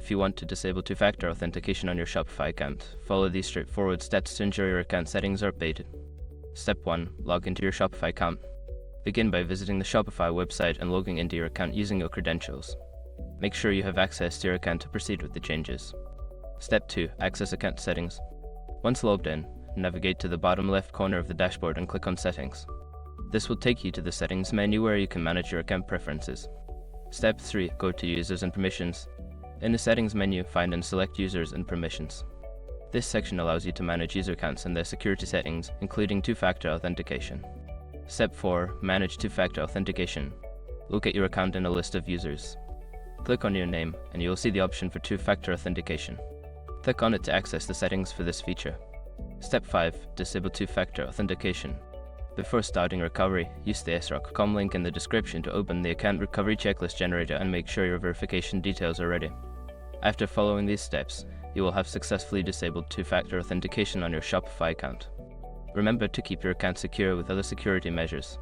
If you want to disable two-factor authentication on your Shopify account, follow these straightforward steps to ensure your account settings are updated. Step 1. Log into your Shopify account. Begin by visiting the Shopify website and logging into your account using your credentials. Make sure you have access to your account to proceed with the changes. Step 2. Access account settings. Once logged in, navigate to the bottom left corner of the dashboard and click on Settings. This will take you to the Settings menu where you can manage your account preferences. Step 3. Go to Users and Permissions. In the Settings menu, find and select Users and Permissions. This section allows you to manage user accounts and their security settings, including two-factor authentication. Step 4. Manage two-factor authentication. Locate your account in a list of users. Click on your name, and you will see the option for two-factor authentication. Click on it to access the settings for this feature. Step 5. Disable two-factor authentication. Before starting recovery, use the sroc.com link in the description to open the account recovery checklist generator and make sure your verification details are ready. After following these steps, you will have successfully disabled two-factor authentication on your Shopify account. Remember to keep your account secure with other security measures.